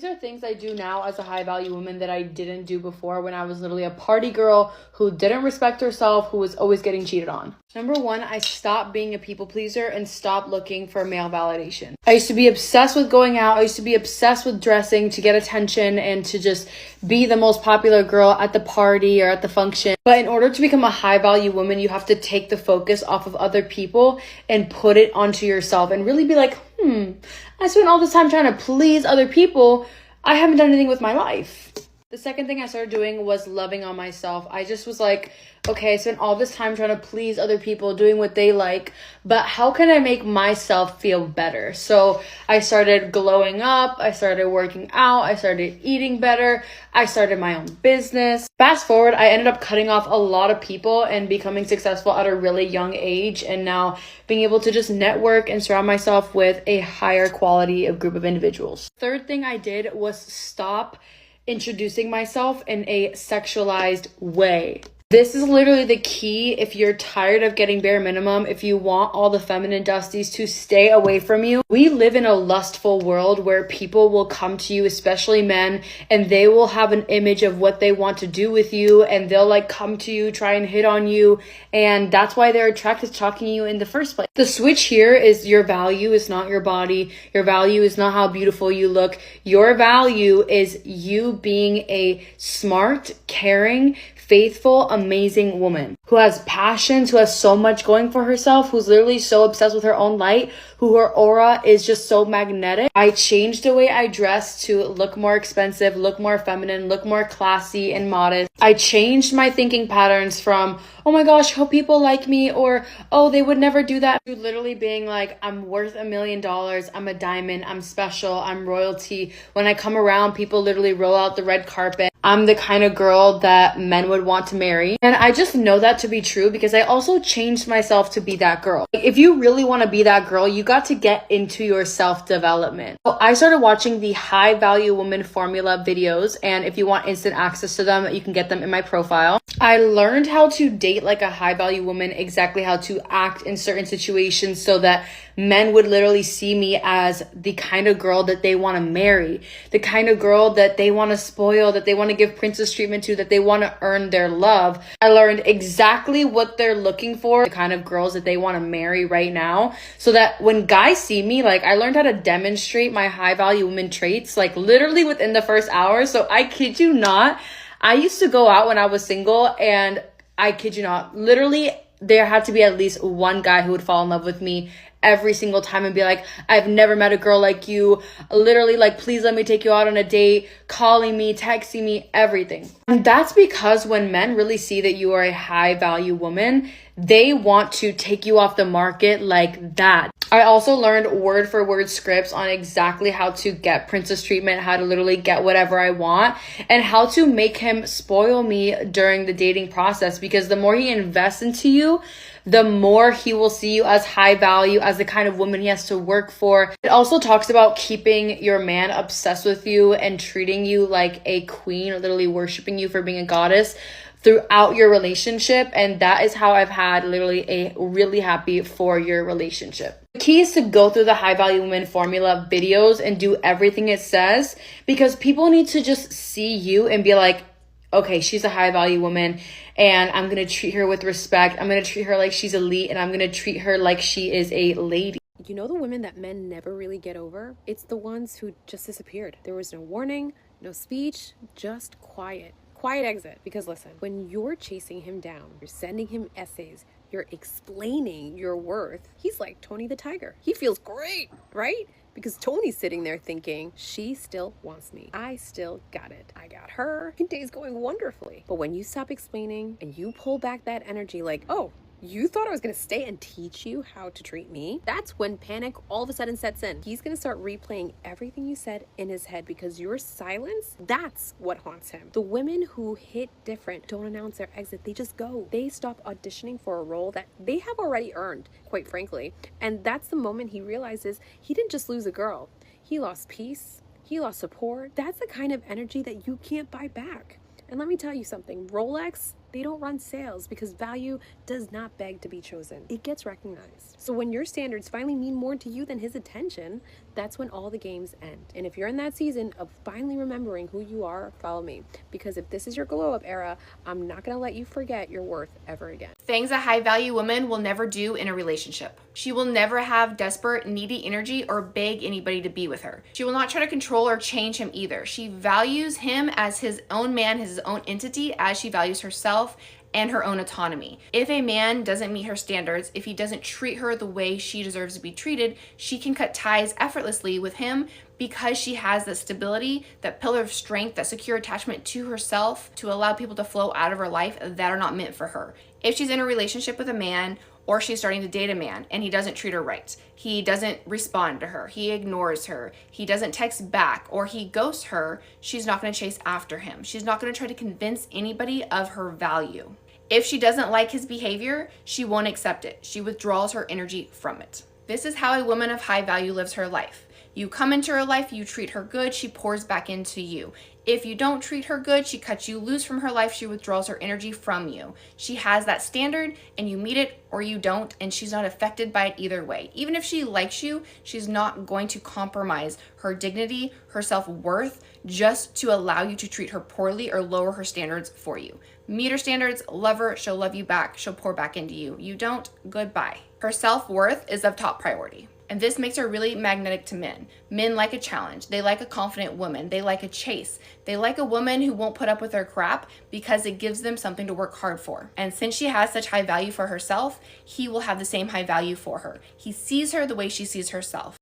These are things I do now as a high value woman that I didn't do before when I was literally a party girl who didn't respect herself, who was always getting cheated on. Number one, I stopped being a people pleaser and stopped looking for male validation. I used to be obsessed with going out. I used to be obsessed with dressing to get attention and to just be the most popular girl at the party or at the function. But in order to become a high value woman, you have to take the focus off of other people and put it onto yourself and really be like, I spent all this time trying to please other people. I haven't done anything with my life. The second thing I started doing was loving on myself. I just was like, okay, I spent all this time trying to please other people, doing what they like, but how can I make myself feel better? So I started glowing up, I started working out, I started eating better, I started my own business. Fast forward, I ended up cutting off a lot of people and becoming successful at a really young age, and now being able to just network and surround myself with a higher quality of group of individuals. Third thing I did was stop introducing myself in a sexualized way. This is literally the key if you're tired of getting bare minimum, if you want all the feminine dusties to stay away from you. We live in a lustful world where people will come to you, especially men, and they will have an image of what they want to do with you, and they'll like come to you, try and hit on you, and that's why they're attracted to talking to you in the first place. The switch here is your value is not your body. Your value is not how beautiful you look. Your value is you being a smart, caring, faithful, amazing woman who has passions, who has so much going for herself, who's literally so obsessed with her own light, who her aura is just so magnetic. I changed the way I dressed to look more expensive, look more feminine, look more classy and modest. I changed my thinking patterns from, oh my gosh, hope people like me, or oh, they would never do that, to literally being like, I'm worth $1 million, I'm a diamond, I'm special, I'm royalty. When I come around, people literally roll out the red carpet. I'm the kind of girl that men would want to marry. And I just know that to be true because I also changed myself to be that girl. If you really want to be that girl, you got to get into your self-development. So I started watching the High Value Woman Formula videos, and if you want instant access to them, you can get them in my profile. I learned how to date like a high value woman, exactly how to act in certain situations so that men would literally see me as the kind of girl that they want to marry, the kind of girl that they want to spoil, that they want to give princess treatment to, that they want to earn their love. I learned exactly what they're looking for, the kind of girls that they want to marry right now, so that when guys see me, like I learned how to demonstrate my high value woman traits, like literally within the first hour. So I kid you not, I used to go out when I was single, and I kid you not, literally there had to be at least one guy who would fall in love with me every single time and be like, I've never met a girl like you. Literally like, please let me take you out on a date, calling me, texting me, everything. And that's because when men really see that you are a high value woman, they want to take you off the market like that. I also learned word for word scripts on exactly how to get princess treatment, how to literally get whatever I want, and how to make him spoil me during the dating process, because the more he invests into you, the more he will see you as high value, as the kind of woman he has to work for. It also talks about keeping your man obsessed with you and treating you like a queen, literally worshiping you for being a goddess throughout your relationship. And that is how I've had literally a really happy 4-year relationship. The key is to go through the High Value Woman Formula videos and do everything it says, because people need to just see you and be like, okay, she's a high value woman, and I'm going to treat her with respect. I'm going to treat her like she's elite, and I'm going to treat her like she is a lady. You know the women that men never really get over? It's the ones who just disappeared. There was no warning, no speech, just quiet. Quiet exit. Because listen, when you're chasing him down, you're sending him essays, you're explaining your worth, he's like Tony the Tiger. He feels great, right? Because Tony's sitting there thinking, she still wants me. I still got it. I got her. Your day's going wonderfully. But when you stop explaining and you pull back that energy like, oh, you thought I was going to stay and teach you how to treat me? That's when panic all of a sudden sets in. He's going to start replaying everything you said in his head, because your silence, that's what haunts him. The women who hit different don't announce their exit. They just go. They stop auditioning for a role that they have already earned, quite frankly. And that's the moment he realizes he didn't just lose a girl. He lost peace. He lost support. That's the kind of energy that you can't buy back. And let me tell you something, Rolex, they don't run sales, because value does not beg to be chosen. It gets recognized. So when your standards finally mean more to you than his attention, that's when all the games end. And if you're in that season of finally remembering who you are, follow me. Because if this is your glow up era, I'm not gonna let you forget your worth ever again. Things a high value woman will never do in a relationship. She will never have desperate, needy energy or beg anybody to be with her. She will not try to control or change him either. She values him as his own man, his own entity, as she values herself and her own autonomy. If a man doesn't meet her standards, if he doesn't treat her the way she deserves to be treated, she can cut ties effortlessly with him because she has that stability, that pillar of strength, that secure attachment to herself to allow people to flow out of her life that are not meant for her. If she's in a relationship with a man, or she's starting to date a man and he doesn't treat her right, he doesn't respond to her, he ignores her, he doesn't text back, or he ghosts her, she's not going to chase after him. She's not going to try to convince anybody of her value. If she doesn't like his behavior, she won't accept it. She withdraws her energy from it. This is how a woman of high value lives her life. You come into her life, you treat her good, she pours back into you. If you don't treat her good, she cuts you loose from her life, she withdraws her energy from you. She has that standard and you meet it or you don't, and she's not affected by it either way. Even if she likes you, she's not going to compromise her dignity, her self-worth, just to allow you to treat her poorly or lower her standards for you. Meet her standards, love her, she'll love you back, she'll pour back into you. You don't, goodbye. Her self-worth is of top priority. And this makes her really magnetic to men. Men like a challenge. They like a confident woman. They like a chase. They like a woman who won't put up with their crap because it gives them something to work hard for. And since she has such high value for herself, he will have the same high value for her. He sees her the way she sees herself.